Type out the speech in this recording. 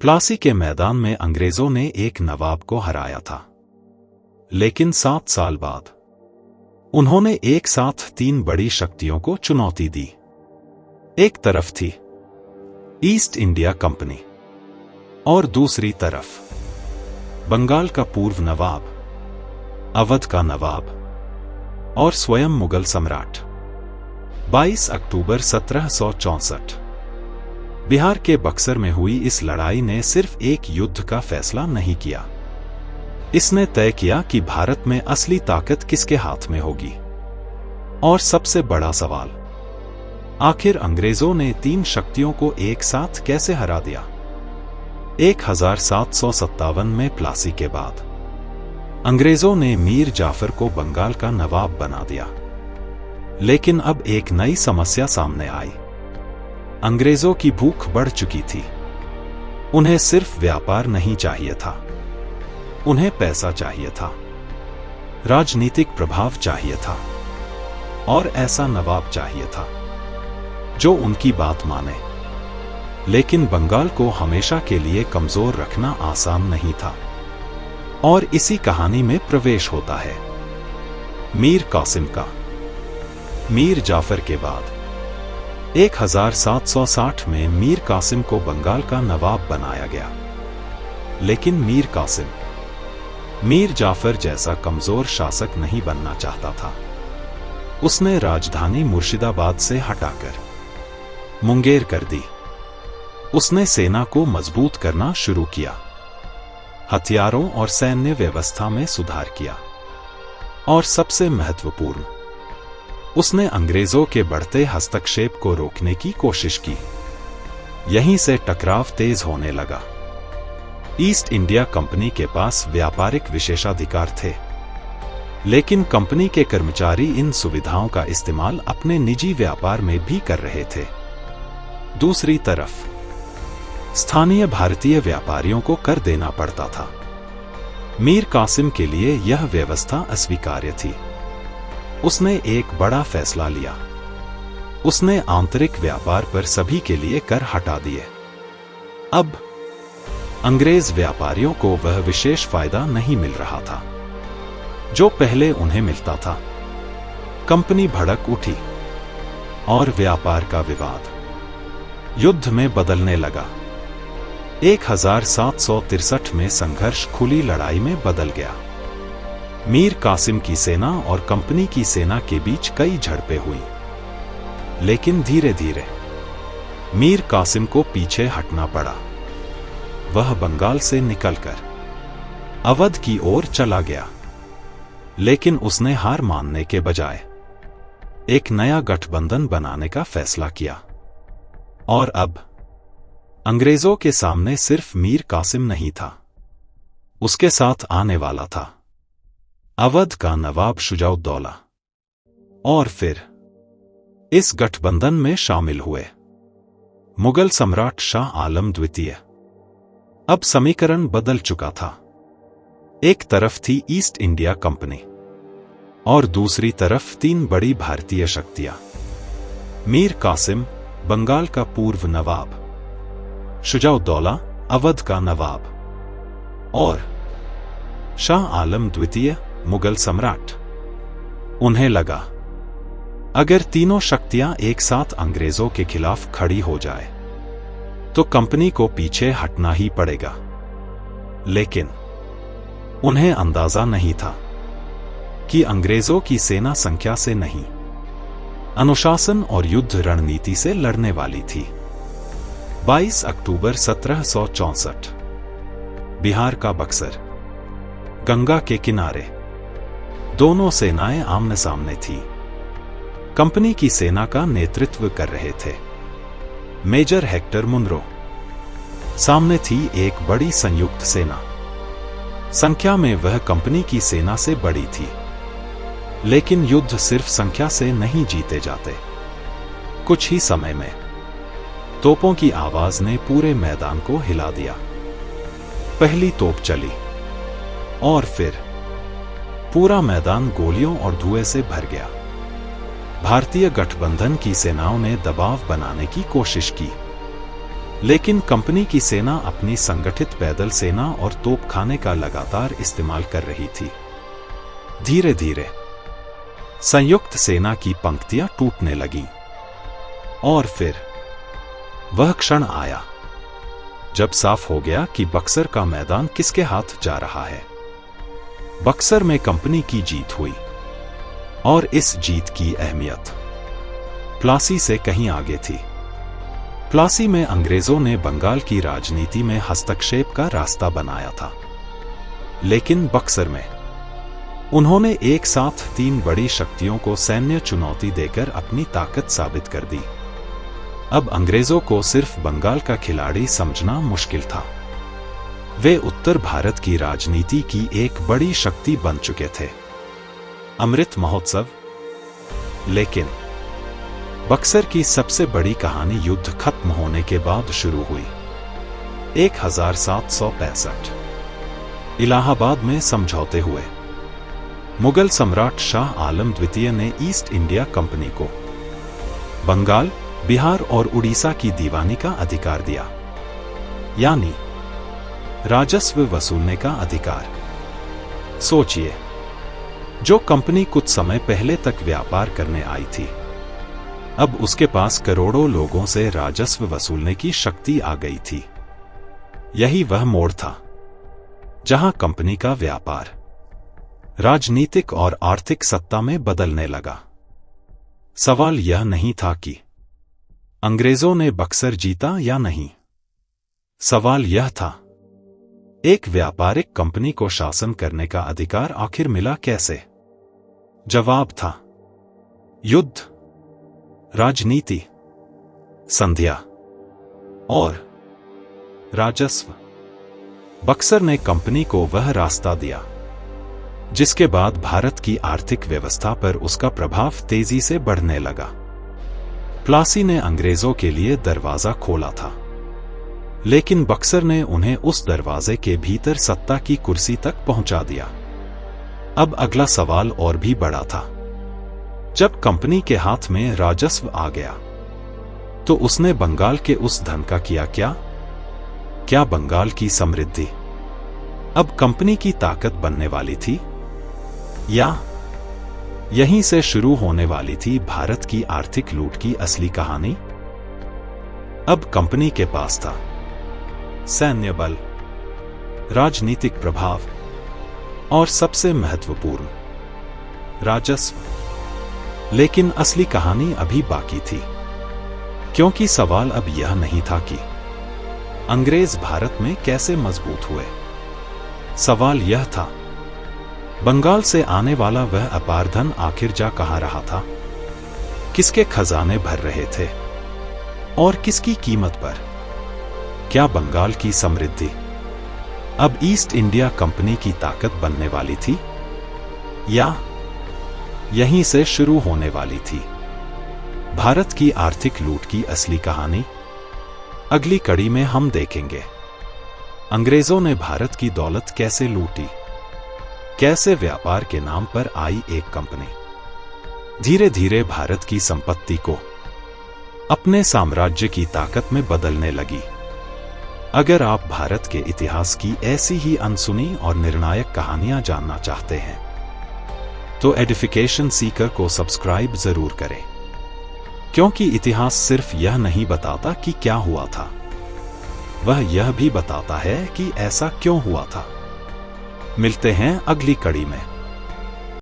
प्लासी के मैदान में अंग्रेजों ने एक नवाब को हराया था, लेकिन 7 साल बाद उन्होंने एक साथ 3 बड़ी शक्तियों को चुनौती दी। एक तरफ थी ईस्ट इंडिया कंपनी और दूसरी तरफ बंगाल का पूर्व नवाब, अवध का नवाब और स्वयं मुगल सम्राट। 22 अक्टूबर 1764 बिहार के बक्सर में हुई इस लड़ाई ने सिर्फ एक युद्ध का फैसला नहीं किया, इसने तय किया कि भारत में असली ताकत किसके हाथ में होगी। और सबसे बड़ा सवाल, आखिर अंग्रेजों ने 3 शक्तियों को एक साथ कैसे हरा दिया? 1757 में प्लासी के बाद अंग्रेजों ने मीर जाफर को बंगाल का नवाब बना दिया, लेकिन अब एक नई समस्या सामने आई। अंग्रेजों की भूख बढ़ चुकी थी। उन्हें सिर्फ व्यापार नहीं चाहिए था, उन्हें पैसा चाहिए था, राजनीतिक प्रभाव चाहिए था और ऐसा नवाब चाहिए था जो उनकी बात माने। लेकिन बंगाल को हमेशा के लिए कमजोर रखना आसान नहीं था। और इसी कहानी में प्रवेश होता है मीर कासिम का। मीर जाफर के बाद 1760 में मीर कासिम को बंगाल का नवाब बनाया गया, लेकिन मीर कासिम मीर जाफर जैसा कमजोर शासक नहीं बनना चाहता था। उसने राजधानी मुर्शिदाबाद से हटाकर मुंगेर कर दी। उसने सेना को मजबूत करना शुरू किया, हथियारों और सैन्य व्यवस्था में सुधार किया और सबसे महत्वपूर्ण, उसने अंग्रेजों के बढ़ते हस्तक्षेप को रोकने की कोशिश की। यहीं से टकराव तेज होने लगा। ईस्ट इंडिया कंपनी के पास व्यापारिक विशेषाधिकार थे, लेकिन कंपनी के कर्मचारी इन सुविधाओं का इस्तेमाल अपने निजी व्यापार में भी कर रहे थे। दूसरी तरफ स्थानीय भारतीय व्यापारियों को कर देना पड़ता था। मीर कासिम के लिए यह व्यवस्था अस्वीकार्य थी। उसने एक बड़ा फैसला लिया। उसने आंतरिक व्यापार पर सभी के लिए कर हटा दिए। अब अंग्रेज व्यापारियों को वह विशेष फायदा नहीं मिल रहा था जो पहले उन्हें मिलता था। कंपनी भड़क उठी और व्यापार का विवाद युद्ध में बदलने लगा। 1763 में संघर्ष खुली लड़ाई में बदल गया। मीर कासिम की सेना और कंपनी की सेना के बीच कई झड़पें हुई, लेकिन धीरे धीरे मीर कासिम को पीछे हटना पड़ा। वह बंगाल से निकलकर अवध की ओर चला गया, लेकिन उसने हार मानने के बजाय एक नया गठबंधन बनाने का फैसला किया। और अब अंग्रेजों के सामने सिर्फ मीर कासिम नहीं था, उसके साथ आने वाला था अवध का नवाब शुजाउद्दौला। और फिर इस गठबंधन में शामिल हुए मुगल सम्राट शाह आलम द्वितीय। अब समीकरण बदल चुका था। एक तरफ थी ईस्ट इंडिया कंपनी और दूसरी तरफ 3 बड़ी भारतीय शक्तियां, मीर कासिम बंगाल का पूर्व नवाब, शुजाउद्दौला अवध का नवाब और शाह आलम द्वितीय मुगल सम्राट। उन्हें लगा अगर तीनों शक्तियां एक साथ अंग्रेजों के खिलाफ खड़ी हो जाए तो कंपनी को पीछे हटना ही पड़ेगा। लेकिन उन्हें अंदाजा नहीं था कि अंग्रेजों की सेना संख्या से नहीं, अनुशासन और युद्ध रणनीति से लड़ने वाली थी। 22 अक्टूबर 1764 बिहार का बक्सर, गंगा के किनारे दोनों सेनाएं आमने सामने थी। कंपनी की सेना का नेतृत्व कर रहे थे मेजर हेक्टर मुनरो। सामने थी एक बड़ी संयुक्त सेना। संख्या में वह कंपनी की सेना से बड़ी थी, लेकिन युद्ध सिर्फ संख्या से नहीं जीते जाते। कुछ ही समय में तोपों की आवाज ने पूरे मैदान को हिला दिया। पहली तोप चली और फिर पूरा मैदान गोलियों और धुएं से भर गया। भारतीय गठबंधन की सेनाओं ने दबाव बनाने की कोशिश की, लेकिन कंपनी की सेना अपनी संगठित पैदल सेना और तोपखाने का लगातार इस्तेमाल कर रही थी। धीरे धीरे संयुक्त सेना की पंक्तियां टूटने लगीं। और फिर वह क्षण आया जब साफ हो गया कि बक्सर का मैदान किसके हाथ जा रहा है। बक्सर में कंपनी की जीत हुई और इस जीत की अहमियत प्लासी से कहीं आगे थी। प्लासी में अंग्रेजों ने बंगाल की राजनीति में हस्तक्षेप का रास्ता बनाया था, लेकिन बक्सर में उन्होंने एक साथ 3 बड़ी शक्तियों को सैन्य चुनौती देकर अपनी ताकत साबित कर दी। अब अंग्रेजों को सिर्फ बंगाल का खिलाड़ी समझना मुश्किल था। वे उत्तर भारत की राजनीति की एक बड़ी शक्ति बन चुके थे। अमृत महोत्सव। लेकिन बक्सर की सबसे बड़ी कहानी युद्ध खत्म होने के बाद शुरू हुई। 1765 इलाहाबाद में समझौते हुए मुगल सम्राट शाह आलम द्वितीय ने ईस्ट इंडिया कंपनी को बंगाल, बिहार और उड़ीसा की दीवानी का अधिकार दिया, यानी राजस्व वसूलने का अधिकार। सोचिए, जो कंपनी कुछ समय पहले तक व्यापार करने आई थी, अब उसके पास करोड़ों लोगों से राजस्व वसूलने की शक्ति आ गई थी। यही वह मोड़ था जहां कंपनी का व्यापार राजनीतिक और आर्थिक सत्ता में बदलने लगा। सवाल यह नहीं था कि अंग्रेजों ने बक्सर जीता या नहीं। सवाल यह था, एक व्यापारिक कंपनी को शासन करने का अधिकार आखिर मिला कैसे? जवाब था युद्ध, राजनीति, संधियां और राजस्व। बक्सर ने कंपनी को वह रास्ता दिया जिसके बाद भारत की आर्थिक व्यवस्था पर उसका प्रभाव तेजी से बढ़ने लगा। प्लासी ने अंग्रेजों के लिए दरवाजा खोला था, लेकिन बक्सर ने उन्हें उस दरवाजे के भीतर सत्ता की कुर्सी तक पहुंचा दिया। अब अगला सवाल और भी बड़ा था। जब कंपनी के हाथ में राजस्व आ गया, तो उसने बंगाल के उस धन का किया क्या? क्या बंगाल की समृद्धि अब कंपनी की ताकत बनने वाली थी, या यहीं से शुरू होने वाली थी भारत की आर्थिक लूट की असली कहानी? अब कंपनी के पास था सैन्य बल, राजनीतिक प्रभाव और सबसे महत्वपूर्ण राजस्व। लेकिन असली कहानी अभी बाकी थी, क्योंकि सवाल अब यह नहीं था कि अंग्रेज भारत में कैसे मजबूत हुए। सवाल यह था, बंगाल से आने वाला वह अपार धन आखिर जा कहां रहा था? किसके खजाने भर रहे थे और किसकी कीमत पर? क्या बंगाल की समृद्धि अब ईस्ट इंडिया कंपनी की ताकत बनने वाली थी, या यहीं से शुरू होने वाली थी भारत की आर्थिक लूट की असली कहानी? अगली कड़ी में हम देखेंगे अंग्रेजों ने भारत की दौलत कैसे लूटी, कैसे व्यापार के नाम पर आई एक कंपनी धीरे धीरे भारत की संपत्ति को अपने साम्राज्य की ताकत में बदलने लगी। अगर आप भारत के इतिहास की ऐसी ही अनसुनी और निर्णायक कहानियां जानना चाहते हैं, तो एडिफिकेशन सीकर को सब्सक्राइब जरूर करें, क्योंकि इतिहास सिर्फ यह नहीं बताता कि क्या हुआ था, वह यह भी बताता है कि ऐसा क्यों हुआ था। मिलते हैं अगली कड़ी में।